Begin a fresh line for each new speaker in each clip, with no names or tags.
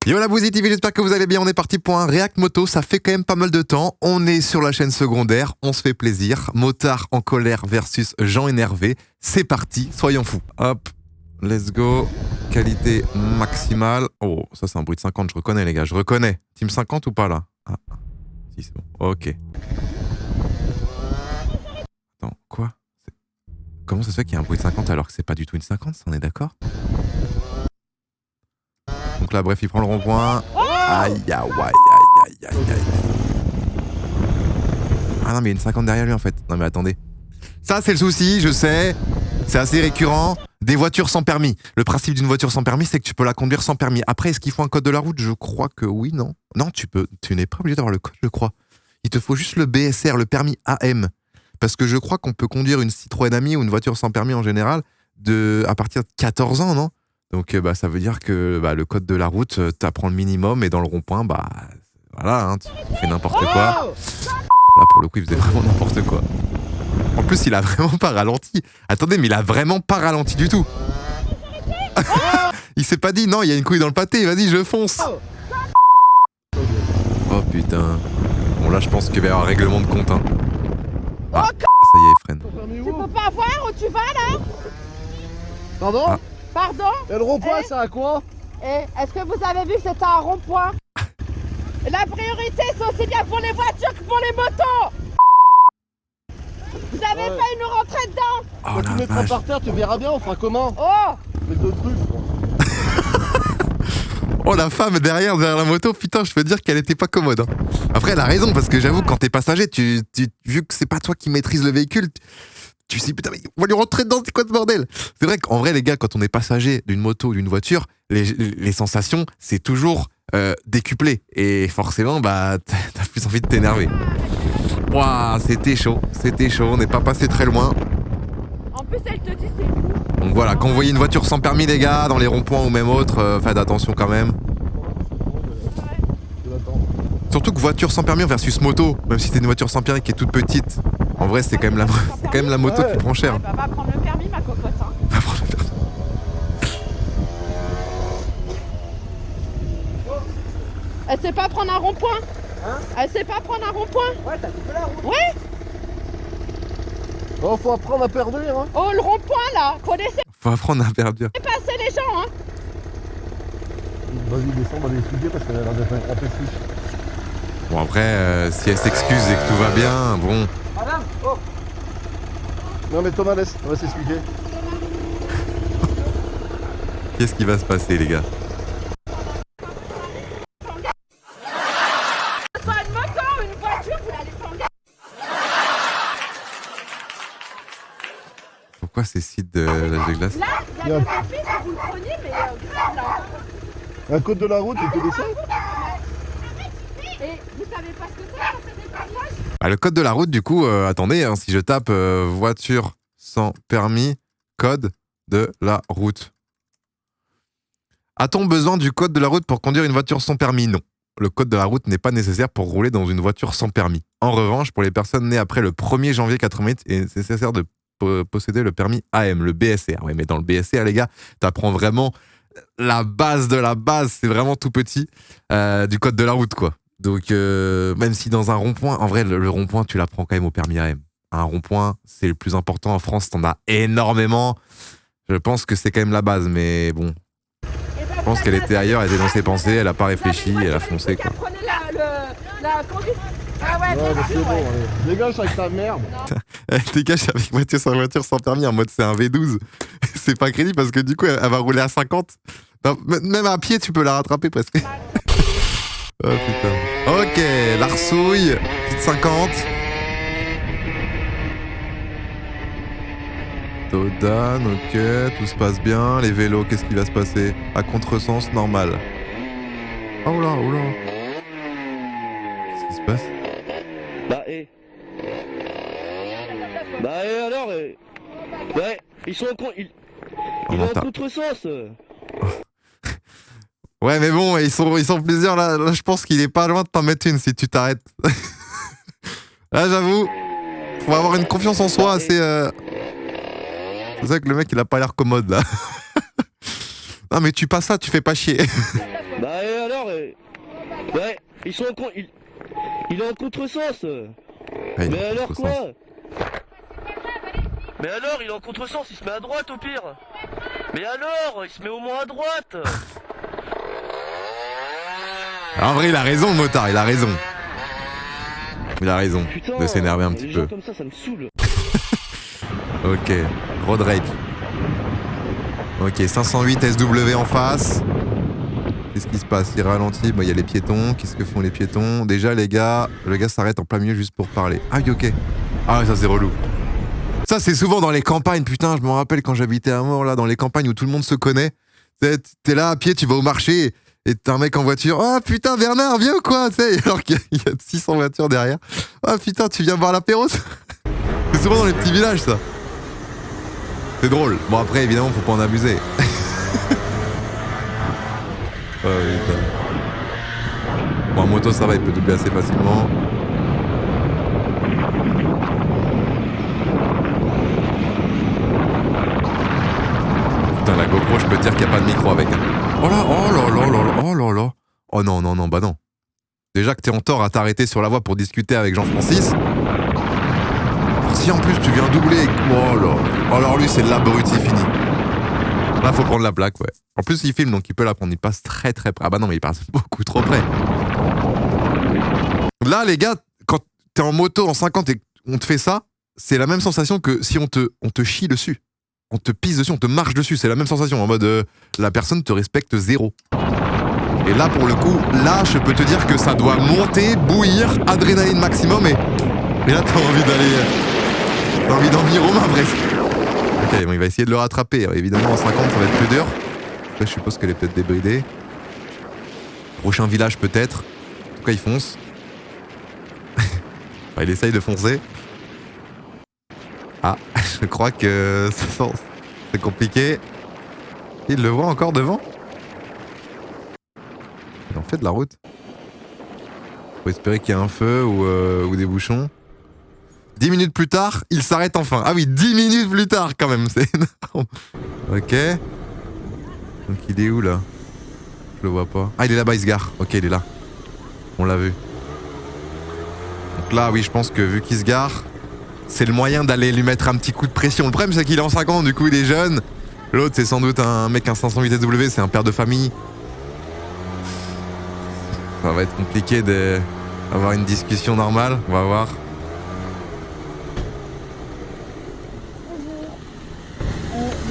Yo la Bouzy TV, j'espère que vous allez bien, on est parti pour un React Moto, ça fait quand même pas mal de temps, on est sur la chaîne secondaire, on se fait plaisir, motard en colère versus Jean énervé, c'est parti, soyons fous. Hop, let's go, qualité maximale, oh ça c'est un bruit de 50, je reconnais les gars, je reconnais, team 50 ou pas là? Ah, si c'est bon, ok. Attends, quoi? Comment ça se fait qu'il y a un bruit de 50 alors que c'est pas du tout une 50, on est d'accord? Donc là, bref, il prend le rond-point. Aïe, aïe, aïe, aïe, aïe, aïe. Ah non, mais il y a une 50 derrière lui en fait. Non, mais attendez. Ça, c'est le souci, je sais. C'est assez récurrent. Des voitures sans permis. Le principe d'une voiture sans permis, c'est que tu peux la conduire sans permis. Après, est-ce qu'il faut un code de la route? Je crois que oui, non. Non, tu n'es pas obligé d'avoir le code, je crois. Il te faut juste le BSR, le permis AM. Parce que je crois qu'on peut conduire une Citroën Ami ou une voiture sans permis en général à partir de 14 ans, non? Donc ça veut dire que le code de la route, t'apprends le minimum et dans le rond-point, voilà, hein, tu fais n'importe quoi. Là pour le coup, il faisait vraiment n'importe quoi. En plus, il a vraiment pas ralenti. Attendez, mais il a vraiment pas ralenti du tout. Il s'est pas dit non, il y a une couille dans le pâté, vas-y, je fonce. Oh putain. Bon là, je pense qu'il va y avoir un règlement de compte. Hein. Ah, ça y est, il freine.
Tu peux pas voir où tu vas là?
Pardon?
Ah. Pardon?
Et le rond-point, ça à quoi?
Est-ce que vous avez vu que c'était un rond-point? La priorité, c'est aussi bien pour les voitures que pour les motos! Vous avez failli nous rentrer dedans!
Quand tu mettras par terre, tu verras bien, on fera comment?
Oh!
Avec deux trucs.
Oh la femme derrière la moto, putain, je peux dire qu'elle était pas commode. Hein. Après, elle a raison, parce que j'avoue, quand t'es passager, vu que c'est pas toi qui maîtrise le véhicule, tu te dis putain, mais on va lui rentrer dedans, c'est quoi ce bordel? C'est vrai qu'en vrai, les gars, quand on est passager d'une moto ou d'une voiture, les sensations, c'est toujours décuplé. Et forcément, t'as plus envie de t'énerver. Waouh, c'était chaud, on n'est pas passé très loin.
En plus, elle te dit c'est fou.
Donc voilà, quand vous voyez une voiture sans permis, les gars, dans les ronds-points ou même autres, faites attention quand même. Surtout que voiture sans permis versus moto, même si c'est une voiture sans permis qui est toute petite, en vrai c'est quand même la moto qui prend cher.
Va prendre le permis, ma cocotte. Hein.
Va prendre le permis.
Elle sait pas prendre un rond-point?
Hein?
Elle sait pas prendre un rond-point?
Ouais, t'as coupé la route.
Ouais.
Oh, faut apprendre à perduire, hein.
Oh, le rond-point là, faut laisser
Faut apprendre à perduire.
passer les gens, hein.
Vas-y, descends, on va l'expliquer parce qu'elle a l'air d'être un grand pestis.
Bon après, si elle s'excuse et que tout va bien, bon.
Madame, oh. Non mais Thomas, laisse, on va s'expliquer.
Qu'est-ce qui va se passer les gars?
Soit une moto ou une voiture, vous la laissez en gare.
Pourquoi ces sites de l'âge de glace?
Là, il y a le papier, si vous le preniez, mais grave là.
Un code de la route, il te descend.
Et vous savez pas ce que c'est quand c'est des passages?
Le code de la route du coup, attendez, hein, si je tape voiture sans permis, code de la route. A-t-on besoin du code de la route pour conduire une voiture sans permis? Non. Le code de la route n'est pas nécessaire pour rouler dans une voiture sans permis. En revanche, pour les personnes nées après le 1er janvier 88, il est nécessaire de posséder le permis AM, le BSR. Oui, mais dans le BSR, les gars, t'apprends vraiment la base de la base, c'est vraiment tout petit, du code de la route, quoi. Donc, même si dans un rond-point, en vrai, le rond-point, tu l'apprends quand même au permis AM. Un rond-point, c'est le plus important en France, t'en as énormément. Je pense que c'est quand même la base, mais bon. Je pense qu'elle était ailleurs, elle était dans ses pensées, elle a pas réfléchi, elle a foncé, quoi.
Prenez la conduite. Ah ouais,
Ouais,
bien
c'est
sûr,
bon,
ouais.
allez. Dégage avec ta merde.
Elle dégage avec voiture sans permis, en mode c'est un V12. C'est pas crédible parce que du coup, elle va rouler à 50. Non, même à pied, tu peux la rattraper presque. Oh putain. Ok, l'arsouille, petite 50. Dodan, ok, tout se passe bien. Les vélos, qu'est-ce qui va se passer? À contresens, normal. Oh là, oh là. Qu'est-ce qui se passe?
Alors ouais, ils sont il
Oh,
est
non,
à contresens.
Ouais, mais bon, ils sont plusieurs là. Là, je pense qu'il est pas loin de t'en mettre une si tu t'arrêtes. Là, j'avoue, faut avoir une confiance en soi assez. C'est ça que le mec, il a pas l'air commode là. Non, mais tu passes ça, tu fais pas chier.
Bah et alors ouais, ils sont il est en contresens.
Ah, il
Mais
est en
alors
contresens.
quoi? Mais alors, il est en contresens, il se met à droite au pire. Mais alors, il se met au moins à droite.
En vrai, il a raison, le motard, il a raison. Il a raison
Putain,
de s'énerver un petit
les
peu.
gens comme ça me saoule.
Ok, road rage. Ok, 508 SW en face. Qu'est-ce qui se passe? Il ralentit, il y a les piétons. Qu'est-ce que font les piétons? Déjà, les gars, le gars s'arrête en plein milieu juste pour parler. Ah oui, ok. Ah ouais, ça c'est relou. Ça c'est souvent dans les campagnes, putain, je me rappelle quand j'habitais à Mort, là, dans les campagnes où tout le monde se connaît. T'es là à pied, tu vas au marché et t'as un mec en voiture. Ah putain, Bernard, viens ou quoi? Tu sais, alors qu'il y a 600 voitures derrière. Ah putain, tu viens boire l'apéro? C'est souvent dans les petits villages, ça. C'est drôle. Bon, après, évidemment, faut pas en abuser. Oh putain. Bon, en moto, ça va, il peut doubler assez facilement. Putain, la GoPro, je peux te dire qu'il n'y a pas de micro avec. Oh là, oh là là là là, oh là là. Oh non, non, non, bah non. Déjà que t'es en tort à t'arrêter sur la voie pour discuter avec Jean-Francis. Si en plus tu viens doubler. Oh là. Oh, alors lui, c'est l'abruti fini. Là, faut prendre la plaque, ouais. En plus, il filme, donc il peut la prendre. Il passe très très près. Ah bah non, mais il passe beaucoup trop près. Là, les gars, quand t'es en moto en 50 et on te fait ça, c'est la même sensation que si on te chie dessus. On te pisse dessus, on te marche dessus. C'est la même sensation, en mode la personne te respecte zéro. Et là, pour le coup, là, je peux te dire que ça doit monter, bouillir, adrénaline maximum, et là, t'as envie d'aller... T'as envie d'envier Romain, presque. Ok, bon, il va essayer de le rattraper. Évidemment, en 50, ça va être plus dur. Là, je suppose qu'elle est peut-être débridée. Prochain village, peut-être. En tout cas, il fonce. Enfin, il essaye de foncer. Ah, je crois que c'est compliqué. Il le voit encore devant? Il en fait de la route. Faut espérer qu'il y a un feu ou des bouchons. 10 minutes plus tard, il s'arrête enfin. Ah oui, 10 minutes plus tard quand même, c'est énorme. Ok. Donc il est où là? Je le vois pas. Ah, il est là-bas, il se gare. Ok, il est là. On l'a vu. Donc là, oui, je pense que vu qu'il se gare, c'est le moyen d'aller lui mettre un petit coup de pression. Le problème, c'est qu'il est en 50, du coup, il est jeune. L'autre, c'est sans doute un mec, un 508 SW, c'est un père de famille. Ça va être compliqué d'avoir une discussion normale. On va voir.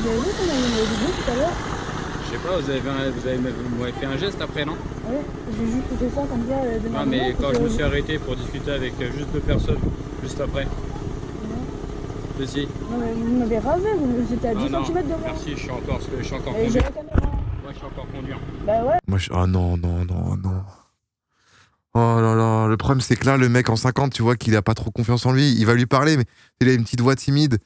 Vous avez vu qu'on a eu une vidéo tout à l'heure?
Je sais pas, vous m'avez fait un geste après, non?
Ouais, j'ai juste fait ça comme ça de
Non, mais quand je me suis arrêté pour discuter avec juste deux personnes, juste après. Si.
Non, mais vous m'avez rasé, vous étiez à 10
non,
cm de moi.
merci, je suis encore
Et j'ai
conduire.
la caméra.
Moi, je suis encore conduire.
Bah ouais.
Moi, oh non, non, non, non. Oh là là, le problème c'est que là, le mec en 50, tu vois qu'il a pas trop confiance en lui. Il va lui parler, mais il a une petite voix timide.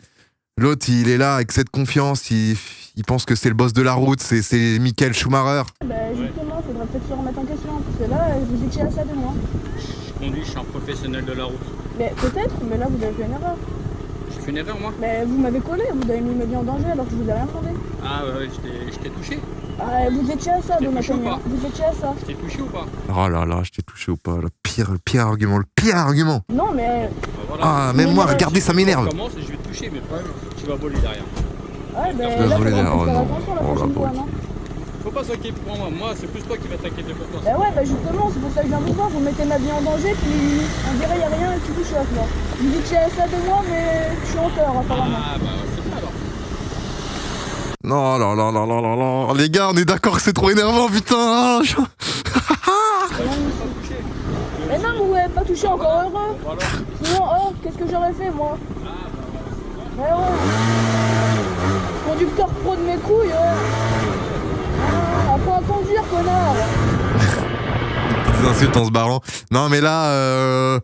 L'autre, il est là avec cette confiance, il pense que c'est le boss de la route, c'est Michael Schumacher.
Bah justement, faudrait peut-être se remettre en question. Parce que là, vous étiez à ça de moi.
Je conduis, je suis un professionnel de la route.
Mais peut-être, mais là, vous avez fait une erreur.
J'ai fait une erreur, moi?
Mais vous m'avez collé, vous avez mis ma vie en danger alors que je vous ai rien demandé.
Ah ouais, je t'ai touché.
Ah, vous étiez à ça de ma
touché ou
caméra.
pas?
Vous étiez à ça.
Je t'ai touché ou pas?
Oh là là, je t'ai touché ou pas? Le pire argument, le pire argument.
Non, mais.
Bah, voilà.
Ah, même moi, regardez, ça m'énerve.
On commence et je vais te toucher, mais le problème, tu vas voler derrière.
Ouais, bah
Je vais
là,
voler
faudra
derrière.
peut-être faire
Oh non.
attention la
Oh, la
prochaine fois,
boule.
non?
Faut pas s'inquiéter pour moi, c'est plus toi qui vas t'inquiéter pour toi.
Bah ouais, bah justement, c'est pour ça que je viens vous voir, vous mettez ma vie en danger, puis on dirait y'a rien qui vous choque là. Vous dites qu'il y a ça de moi, mais je suis en tort apparemment.
Ah bah c'est ça alors.
Non, non, non, non, non, non, non. Les gars, on est d'accord que c'est trop énervant, putain.
Mais non, vous m'avez pas touché, encore heureux.
Voilà.
Sinon, oh, qu'est-ce que j'aurais fait moi? Ouais, ouais. Conducteur pro de mes couilles, ouais. Ah, apprends à conduire, connard.
Des insultes en se barrant. Non, mais là,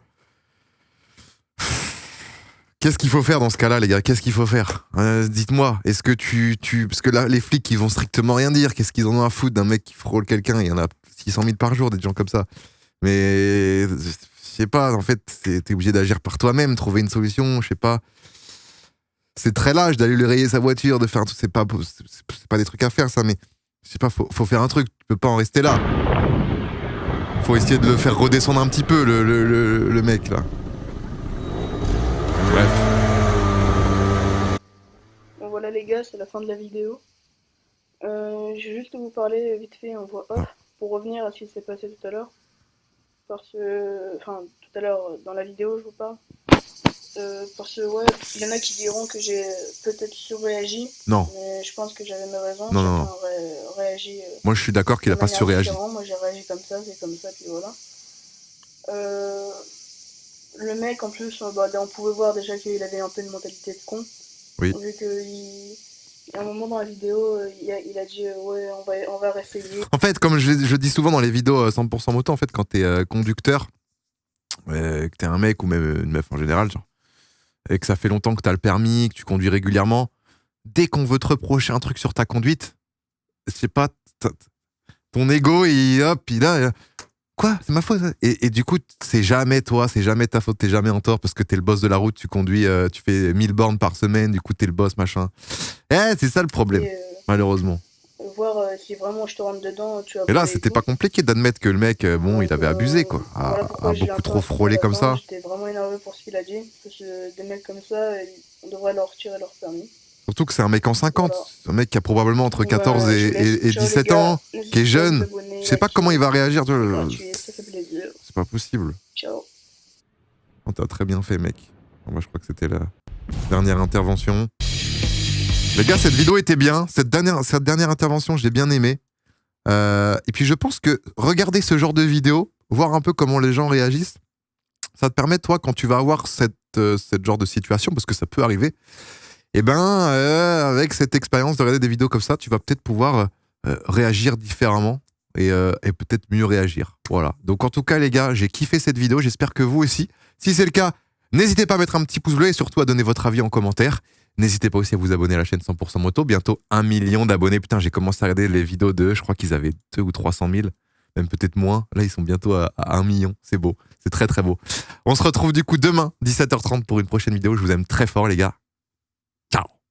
qu'est-ce qu'il faut faire dans ce cas-là, les gars? Qu'est-ce qu'il faut faire? Dites-moi, est-ce que parce que là, les flics, ils vont strictement rien dire. Qu'est-ce qu'ils en ont à foutre d'un mec qui frôle quelqu'un? Il y en a 600 000 par jour, des gens comme ça. Mais, je sais pas, en fait, t'es obligé d'agir par toi-même, trouver une solution, je sais pas. C'est très lâche d'aller lui rayer sa voiture, de faire tout. C'est pas des trucs à faire, ça, mais je sais pas, faut faire un truc. Tu peux pas en rester là. Faut essayer de le faire redescendre un petit peu, le mec, là. Bref.
Bon, voilà les gars, c'est la fin de la vidéo. Je vais juste vous parler vite fait en voix off pour revenir à ce qui s'est passé tout à l'heure. Parce que, enfin, tout à l'heure dans la vidéo, je vous parle. Parce que, ouais, il y en a qui diront que j'ai peut-être surréagi.
Non.
Mais je pense que j'avais mes raisons.
Non, non.
Réagi.
Moi, je suis d'accord qu'il a pas surréagi.
Moi, j'ai réagi comme ça, c'est comme ça, puis voilà. Le mec, en plus, on pouvait voir déjà qu'il avait un peu une mentalité de con.
Oui.
Vu qu'il y a un moment dans la vidéo, il a dit ouais, on va réessayer.
En fait, comme je dis souvent dans les vidéos 100% moto, en fait, quand t'es conducteur, que t'es un mec ou même une meuf en général, genre, et que ça fait longtemps que t'as le permis, que tu conduis régulièrement, dès qu'on veut te reprocher un truc sur ta conduite, je sais pas, ton ego, il a... Quoi? C'est ma faute? Et du coup, c'est jamais toi, c'est jamais ta faute, t'es jamais en tort parce que t'es le boss de la route, tu conduis, tu fais 1000 bornes par semaine, du coup t'es le boss, machin. C'est ça le problème, malheureusement.
Voir si vraiment je te rentre dedans, tu vas.
Et là, c'était pas compliqué d'admettre que le mec, il avait abusé, quoi. A beaucoup trop frôlé comme ça.
J'étais vraiment énervé pour ce qu'il a dit. Parce que des mecs comme ça, on devrait leur retirer leur permis.
Surtout que c'est un mec en 50, un mec qui a probablement entre 14 et 17 ans, qui est jeune. Je sais pas comment il va réagir. C'est pas possible.
Ciao.
Oh, t'as très bien fait, mec. Moi, je crois que c'était la dernière intervention. Les gars, cette vidéo était bien. Cette dernière intervention, je l'ai bien aimée. Et puis, je pense que regarder ce genre de vidéo, voir un peu comment les gens réagissent, ça te permet, toi, quand tu vas avoir cette genre de situation, parce que ça peut arriver, et avec cette expérience de regarder des vidéos comme ça, tu vas peut-être pouvoir réagir différemment et peut-être mieux réagir. Voilà. Donc en tout cas les gars, j'ai kiffé cette vidéo, j'espère que vous aussi. Si c'est le cas, n'hésitez pas à mettre un petit pouce bleu et surtout à donner votre avis en commentaire. N'hésitez pas aussi à vous abonner à la chaîne 100% Moto, bientôt 1 million d'abonnés. Putain, j'ai commencé à regarder les vidéos d'eux, je crois qu'ils avaient 200 ou 300 000, même peut-être moins. Là, ils sont bientôt à 1 million, c'est beau, c'est très très beau. On se retrouve du coup demain, 17h30 pour une prochaine vidéo. Je vous aime très fort les gars.